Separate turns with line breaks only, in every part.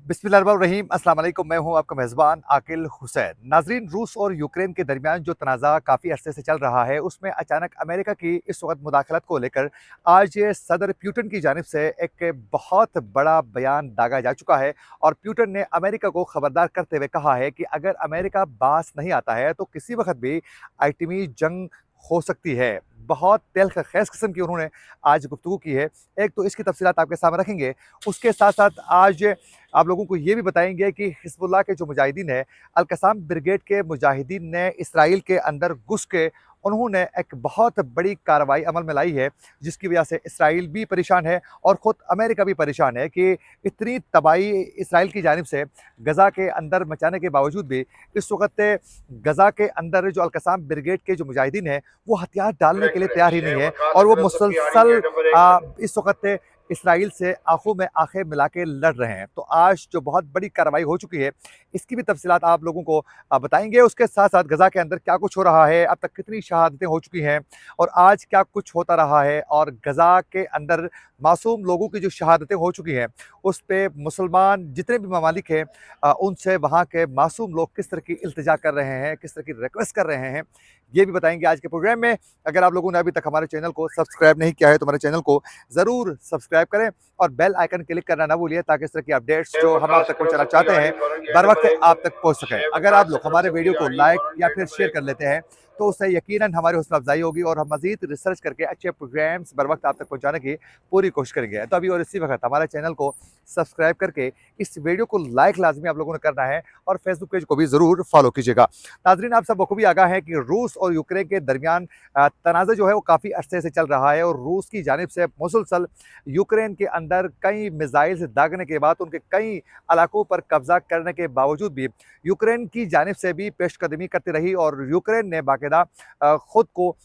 बिस्मिल्लाहिर्रहमानिर्रहीम अस्सलाम वालेकुम। मैं हूं आपका मेज़बान आकिल हुसैन। नाज़रीन, रूस और यूक्रेन के दरमियान जो तनाज़ा काफ़ी अरसे से चल रहा है, उसमें अचानक अमेरिका की इस वक्त मुदाखलत को लेकर आज सदर प्यूटन की जानिब से एक बहुत बड़ा बयान दागा जा चुका है। और प्यूटन ने अमेरिका को खबरदार करते हुए कहा है कि अगर अमेरिका बास नहीं आता है तो किसी वक्त भी आइटमी जंग हो सकती है। बहुत तेल्ख खैस किस्म की उन्होंने आज गुफ्तगू की है। एक तो इसकी तफसीलात आपके सामने रखेंगे, उसके साथ साथ आज आप लोगों को ये भी बताएंगे कि हिज़्बुल्लाह के जो मुजाहिदीन हैं, अल-कसाम ब्रिगेड के मुजाहिदीन ने इसराइल के अंदर घुस के उन्होंने एक बहुत बड़ी कार्रवाई अमल में लाई है, जिसकी वजह से इसराइल भी परेशान है और ख़ुद अमेरिका भी परेशान है कि इतनी तबाही इसराइल की जानिब से गज़ा के अंदर मचाने के बावजूद भी इस वक़्त गज़ा के अंदर जो अल-कसाम ब्रिगेड के जो मुजाहिदीन हैं, वो हथियार डालने के लिए तैयार ही नहीं है और वो मुसलसल इस वक़्त इसराइल से आँखों में आँखें मिला के लड़ रहे हैं। तो आज जो बहुत बड़ी कार्रवाई हो चुकी है, इसकी भी तफसीलात आप लोगों को बताएँगे। उसके साथ-साथ गज़ा के अंदर क्या कुछ हो रहा है, अब तक कितनी शहादतें हो चुकी हैं और आज क्या कुछ होता रहा है और गज़ा के अंदर मासूम लोगों की जो शहादतें हो चुकी हैं, उस पे मुसलमान जितने भी ममालिक हैं उनसे वहाँ के मासूम लोग किस तरह की इल्तिजा कर रहे हैं, किस तरह की रिक्वेस्ट कर रहे हैं, ये भी बताएँगे आज के प्रोग्राम में। अगर आप लोगों ने अभी तक हमारे चैनल को सब्सक्राइब नहीं किया है, तो हमारे चैनल को ज़रूर सब्सक्राइब करें और बेल आइकन क्लिक करना ना भूलिए, ताकि इस तरह की अपडेट्स जो हम आप तक पहुँचाना चाहते हैं, बर वक्त आप तक पहुँच सकें। अगर आप लोग हमारे वीडियो को लाइक या फिर शेयर कर लेते हैं, तो उससे यकीनन हमारी हौसला अफजाई होगी और हम मज़ीद रिसर्च करके अच्छे प्रोग्राम्स बर वक्त आप तक पहुँचाने की पूरी कोशिश करेंगे। तो अभी और इसी वक्त हमारे चैनल को सब्सक्राइब करके इस वीडियो को लाइक लाजमी आप लोगों ने करना है और फेसबुक पेज को भी ज़रूर फॉलो कीजिएगा। नाज़रीन, आप सब बखूबी आगाह हैं कि रूस और यूक्रेन के दरमियान तनाज़ा जो है वो काफ़ी अरसे से चल रहा है और रूस की जानिब से मुसलसल यूक्रेन के अंदर कई मिसाइल्स दागने के बाद उनके कई इलाकों पर कब्जा करने के बावजूद भी यूक्रेन की जानिब से भी पेशकदमी करती रही और यूक्रेन ने बाकायदा खुद को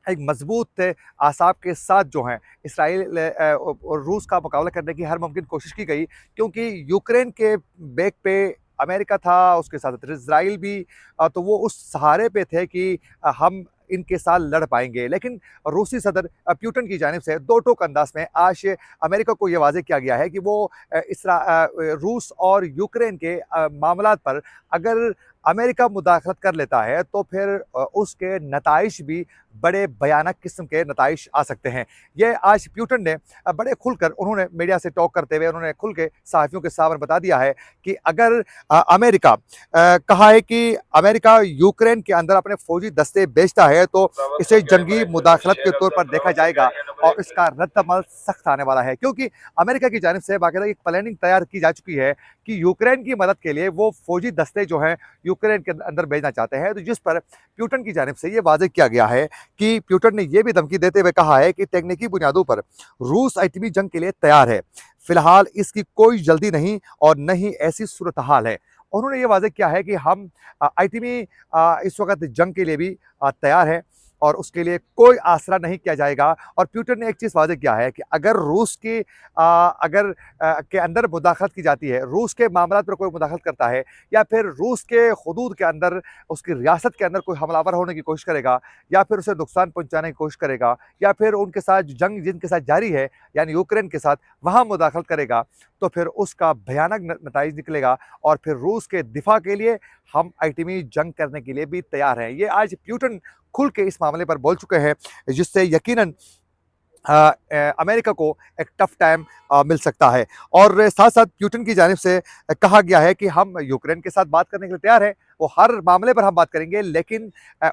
एक मजबूत आसाब के साथ जो हैं इसराइल और रूस का मुकाबला करने की हर मुमकिन कोशिश की गई, क्योंकि यूक्रेन के बैक पे अमेरिका था, उसके साथ इसराइल भी तो वो उस सहारे पे थे कि हम इनके साथ लड़ पाएँगे। लेकिन रूसी सदर प्यूटन की जानिब से दो टोक अंदाज़ में आज अमेरिका को ये वाज़ेह किया गया है कि वो रूस और यूक्रेन के मामलात पर अगर अमेरिका मुदाखलत कर लेता है, तो फिर उसके नताइज भी बड़े भयानक किस्म के नताइज आ सकते हैं। ये आज प्यूटन ने बड़े खुलकर उन्होंने मीडिया से टॉक करते हुए उन्होंने खुल के सहाफ़ियों के सामने बता दिया है कि अगर अमेरिका कहा है कि अमेरिका यूक्रेन के अंदर अपने फ़ौजी दस्ते भेजता है, तो इसे जंगी मुदाखलत के तौर पर देखा जाएगा और इसका रद्द-अमल सख्त आने वाला है। क्योंकि अमेरिका की जानिब से बाकायदा एक प्लानिंग तैयार की जा चुकी है कि यूक्रेन की मदद के लिए वो फ़ौजी दस्ते जो हैं यूक्रेन के अंदर भेजना चाहते हैं। तो जिस पर प्यूटन की जानिब से ये वाज़ेह किया गया है कि प्यूटन ने ये भी धमकी देते हुए कहा है कि तकनीकी बुनियादों पर रूस आइटमी जंग के लिए तैयार है। फिलहाल इसकी कोई जल्दी नहीं और न ही ऐसी सूरत हाल है। उन्होंने ये वाज़ेह किया है कि हम आइटमी इस वक़्त जंग के लिए भी तैयार हैं और उसके लिए कोई आसरा नहीं किया जाएगा। और प्यूटन ने एक चीज़ वाज़ेह किया है कि अगर रूस की के अंदर मुदाखलत की जाती है, रूस के मामलात पर कोई मुदाखलत करता है या फिर रूस के हुदूद के अंदर उसकी रियासत के अंदर कोई हमलावर होने की कोशिश करेगा या फिर उसे नुकसान पहुँचाने की कोशिश करेगा या फिर उनके साथ जंग जिनके साथ जारी है यानी यूक्रेन के साथ, वहाँ मुदाखलत करेगा, तो फिर उसका भयानक नताइज निकलेगा और फिर रूस के दिफा के लिए हम आइटमी जंग करने के लिए भी तैयार हैं। ये आज प्यूटन खुल के इस मामले पर बोल चुके हैं, जिससे यकीनन अमेरिका को एक टफ टाइम मिल सकता है। और साथ-साथ प्यूटन की जानिब से कहा गया है कि हम यूक्रेन के साथ बात करने के लिए तैयार हैं। वो हर मामले पर हम बात करेंगे, लेकिन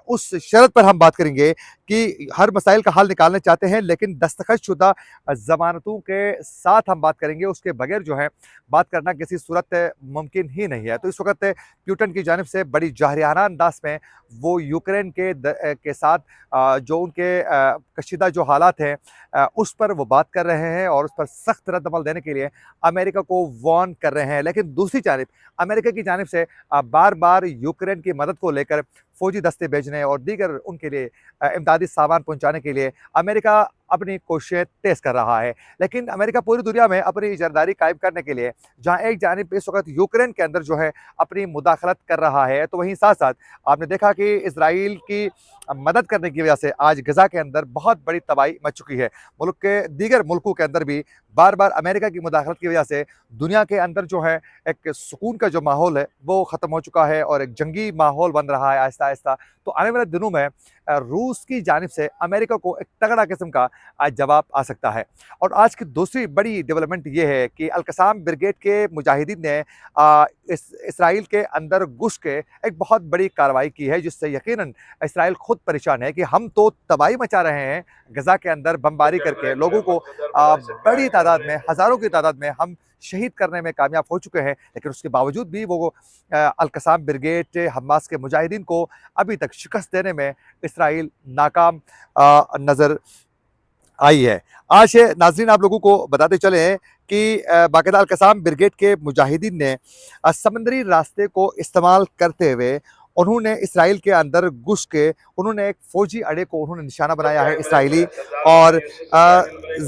उस शर्त पर हम बात करेंगे कि हर मसाइल का हल निकालना चाहते हैं, लेकिन दस्तखतशुदा ज़मानतों के साथ हम बात करेंगे, उसके बगैर जो है बात करना किसी सूरत मुमकिन ही नहीं है। तो इस वक़्त प्यूटन की जानिब से बड़ी जाहिराना अंदाज़ में वो यूक्रेन के साथ जो उनके कशीदा जो हालात हैं उस पर वो बात कर रहे हैं और उस पर सख्त रद्द-अमल देने के लिए अमेरिका को वार्न कर रहे हैं। लेकिन दूसरी जानिब अमेरिका की जानिब से बार-बार यूक्रेन की मदद को लेकर फ़ौजी दस्ते भेजने और दीगर उनके लिए इमदादी सामान पहुँचाने के लिए अमेरिका अपनी कोशिशें तेज कर रहा है। लेकिन अमेरिका पूरी दुनिया में अपनी इज़ारदारी कायम करने के लिए जहाँ एक जानिब इस वक़्त यूक्रेन के अंदर जो है अपनी मुदाखलत कर रहा है, तो वहीं साथ-साथ आपने देखा कि इज़राइल की मदद करने की वजह से आज गज़ा के अंदर बहुत बड़ी तबाही मच चुकी है। मुल्क के दीगर मुल्कों के अंदर भी बार-बार अमेरिका की मुदाखलत की वजह से दुनिया के अंदर जो है एक सुकून का जो माहौल है, वो ख़त्म हो चुका है और एक जंगी माहौल बन रहा है आहिस्ता-आहिस्ता। तो आने वाले दिनों में रूस की जानिब से अमेरिका को एक तगड़ा किस्म का आज जवाब आ सकता है। और आज की दूसरी बड़ी डेवलपमेंट ये है कि अल-कसाम ब्रिगेड के मुजाहिदीन ने इसराइल के अंदर घुस के एक बहुत बड़ी कार्रवाई की है, जिससे यकीनन इसराइल खुद परेशान है कि हम तो तबाही मचा रहे हैं गज़ा के अंदर बमबारी करके लोगों को बड़ी तादाद में, हज़ारों की तादाद में हम शहीद करने में कामयाब हो चुके हैं, लेकिन उसके बावजूद भी वो अल-कसाम ब्रिगेड हमास के मुजाहिदीन को अभी तक शिकस्त देने में इसराइल नाकाम नज़र आई है। आज नाज़रीन आप लोगों को बताते चलें कि बाकायदा अल-कसाम ब्रिगेड के मुजाहिदीन ने समंदरी रास्ते को इस्तेमाल करते हुए उन्होंने इसराइल के अंदर घुस के उन्होंने एक फ़ौजी अड्डे को उन्होंने निशाना बनाया है इसराइली, और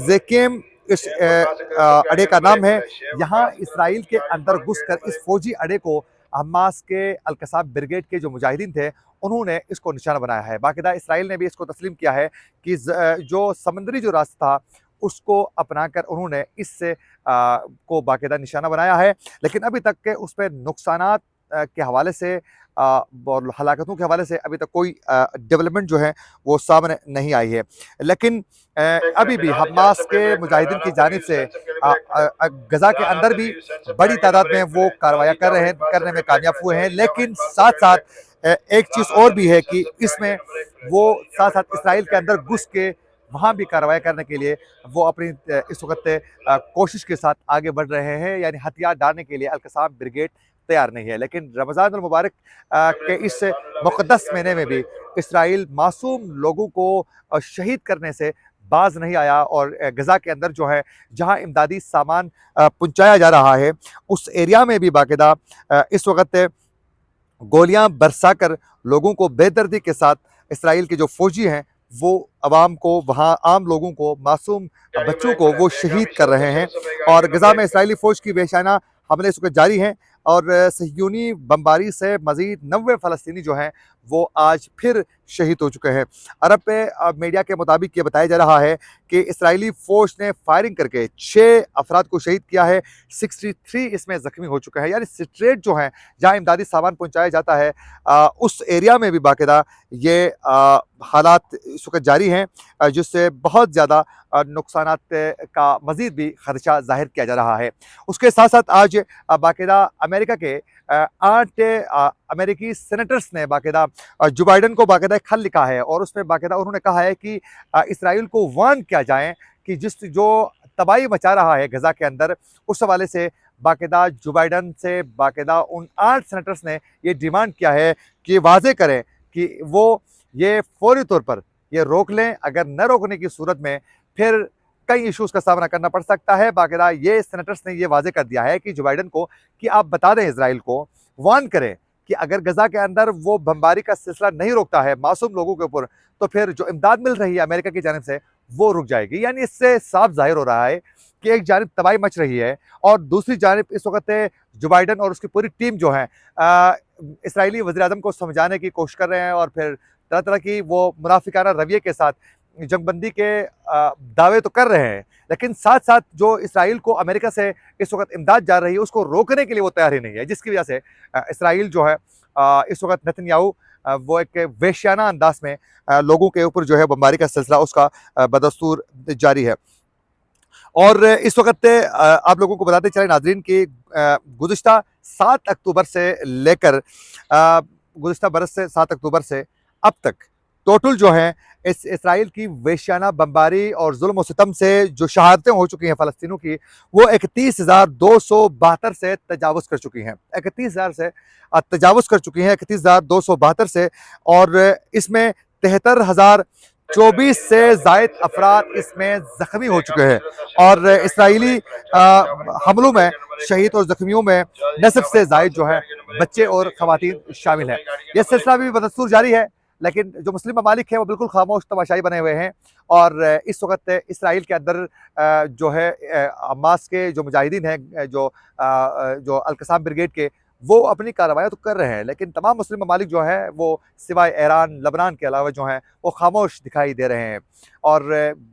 ज़ेकेम इस अड्डे का नाम है। यहाँ इसराइल के अंदर घुसकर इस फ़ौजी अड्डे को हमास के अल-कसाम ब्रिगेड के जो मुजाहिदीन थे, उन्होंने इसको निशाना बनाया है। बाकायदा इसराइल ने भी इसको तस्लीम किया है कि जो समुद्री जो रास्ता था, उसको अपनाकर उन्होंने इससे को बाकायदा निशाना बनाया है। लेकिन अभी तक के उस पे नुकसानात के हवाले से और हलाकतों के हवाले से अभी तक कोई डेवलपमेंट जो है वो सामने नहीं आई है। लेकिन अभी भी हमास के मुजाहिदीन की जानिब से गज़ा के अंदर भी बड़ी तादाद में वो कार्रवाइयाँ करने में कामयाब हुए हैं। लेकिन साथ-साथ एक चीज़ और भी है कि इसमें वो साथ-साथ इसराइल के अंदर घुस के वहाँ भी कार्रवाई करने के लिए वो अपनी इस वक़्त कोशिश के साथ आगे बढ़ रहे हैं, यानी हथियार डालने के लिए अल-कसाम ब्रिगेड तैयार नहीं है। लेकिन रमज़ान अल मुबारक के इस मुक़द्दस महीने में भी इसराइल मासूम लोगों को शहीद करने से बाज़ नहीं आया, और गज़ा के अंदर जो है जहाँ इमदादी सामान पहुँचाया जा रहा है, उस एरिया में भी बाकायदा इस वक़्त गोलियां बरसाकर लोगों को बेदर्दी के साथ इसराइल के जो फौजी हैं वो अवाम को, वहाँ आम लोगों को, मासूम बच्चों को वो शहीद कर रहे हैं। और गज़ा में इसराइली फ़ौज की बेशाना हमले इस वक्त जारी हैं, और सहयूनी बमबारी से मज़ीद 90 फ़लस्तीनी जो हैं वो आज फिर शहीद हो चुके हैं। अरब पे मीडिया के मुताबिक ये बताया जा रहा है कि इसराइली फ़ौज ने फायरिंग करके 6 अफराद को शहीद किया है, 63 इसमें ज़ख्मी हो चुके हैं। यानी स्ट्रेट जो हैं जहाँ इमदादी सामान पहुँचाया जाता है उस एरिया में भी बाकायदा ये हालात इस वक्त जारी हैं, जिससे बहुत ज़्यादा नुकसानात का मज़ीद भी ख़दशा ज़ाहिर किया जा रहा है। उसके साथ साथ आज बाकायदा अमेरिका के 8 अमेरिकी सेनेटर्स ने बाकायदा जो बाइडन को बाकायदा एक खत लिखा है, और उसमें बाकायदा उन्होंने कहा है कि इसराइल को वार्न किया जाए कि जो तबाही मचा रहा है गज़ा के अंदर, उस हवाले से बाकायदा जो बाइडन से बाकायदा उन 8 सेनेटर्स ने ये डिमांड किया है कि वाज़ेह करें कि वो ये फौरी तौर पर ये रोक लें। अगर न रोकने की सूरत में फिर कई इश्यूज़ का सामना करना पड़ सकता है। बाकायदा ये सेनेटर्स ने ये वाज़ेह कर दिया है कि जो बाइडन को कि आप बता दें इज़राइल को, वार्न करें कि अगर गज़ा के अंदर वो बमबारी का सिलसिला नहीं रोकता है मासूम लोगों के ऊपर, तो फिर जो इमदाद मिल रही है अमेरिका की जानिब से वो रुक जाएगी। यानी इससे साफ ज़ाहिर हो रहा है कि एक जानिब तबाही मच रही है, और दूसरी जानिब इस वक्त जो बाइडन और उसकी पूरी टीम जो है इसराइली वज़ीर-ए-आज़म को समझाने की कोशिश कर रहे हैं, और फिर तरह तरह की वो मुनाफिकाना रवैये के साथ जंगबंदी के दावे तो कर रहे हैं, लेकिन साथ साथ जो इसराइल को अमेरिका से इस वक्त इमदाद जा रही है उसको रोकने के लिए वो तैयार ही नहीं है, जिसकी वजह से इसराइल जो है इस वक्त नेतन्याहू वो एक वेश्याना अंदाज में लोगों के ऊपर जो है बमबारी का सिलसिला उसका बदस्तूर जारी है। और इस वक्त आप लोगों को बताते चले नाज़रीन कि गुज़िश्ता 7 अक्टूबर से लेकर गुज़िश्ता बरस से 7 अक्टूबर से अब तक टोटल जो है इस इसराइल की वेश्याना बमबारी और जुल्म और सितम से जो शहादतें हो चुकी हैं फ़लस्तीनों की, वो 31,272 से तजावुज़ कर चुकी हैं। 31,000 से तजावुज़ कर चुकी हैं, 31,272 से, और इसमें 73,024 से ज़ायद अफराद इसमें ज़ख्मी हो चुके हैं। और इसराइली हमलों में शहीद और ज़ख्मियों में नस्फ़ से ज़ायद जो है बच्चे और ख़वातीन शामिल हैं। यह सिलसिला भी बदस्तूर जारी है, लेकिन जो मुस्लिम ममालिक हैं वो बिल्कुल खामोश तमाशाई बने हुए हैं। और इस वक़्त इसराइल के अंदर जो है हमास के जो मुजाहिदीन हैं, जो अल-कसाम ब्रिगेड के, वो अपनी कार्रवाइयाँ तो कर रहे हैं, लेकिन तमाम मुस्लिम ममालिक जो हैं वो सिवाय ईरान, लबनान के अलावा जो हैं वो खामोश दिखाई दे रहे हैं। और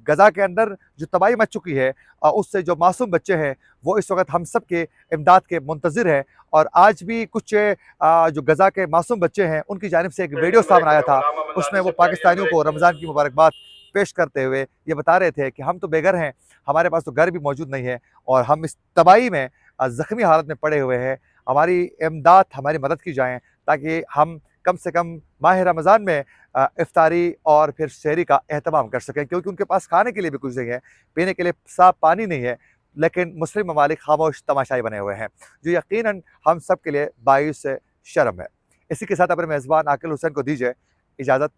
गज़ा के अंदर जो तबाही मच चुकी है, उससे जो मासूम बच्चे हैं वो इस वक़्त हम सब के इमदाद के मुंतज़िर हैं। और आज भी कुछ जो गज़ा के मासूम बच्चे हैं उनकी जानिब से एक वीडियो सामने आया था, उसमें वो पाकिस्तानियों को रमज़ान की मुबारकबाद पेश करते हुए ये बता रहे थे कि हम तो बेघर हैं, हमारे पास तो घर भी मौजूद नहीं है और हम इस तबाही में ज़ख्मी हालत में पड़े हुए हैं। हमारी इमदाद, हमारी मदद की जाए ताकि हम कम से कम माह रमज़ान में इफ्तारी और फिर सहरी का एहतमाम कर सकें, क्योंकि उनके पास खाने के लिए भी कुछ नहीं है, पीने के लिए साफ़ पानी नहीं है। लेकिन मुस्लिम ममालिक खामोश तमाशाई बने हुए हैं, जो यकीनन हम सब के लिए बाइस शर्म है। इसी के साथ अपने मेज़बान आकिल हुसैन को दीजिए इजाज़त।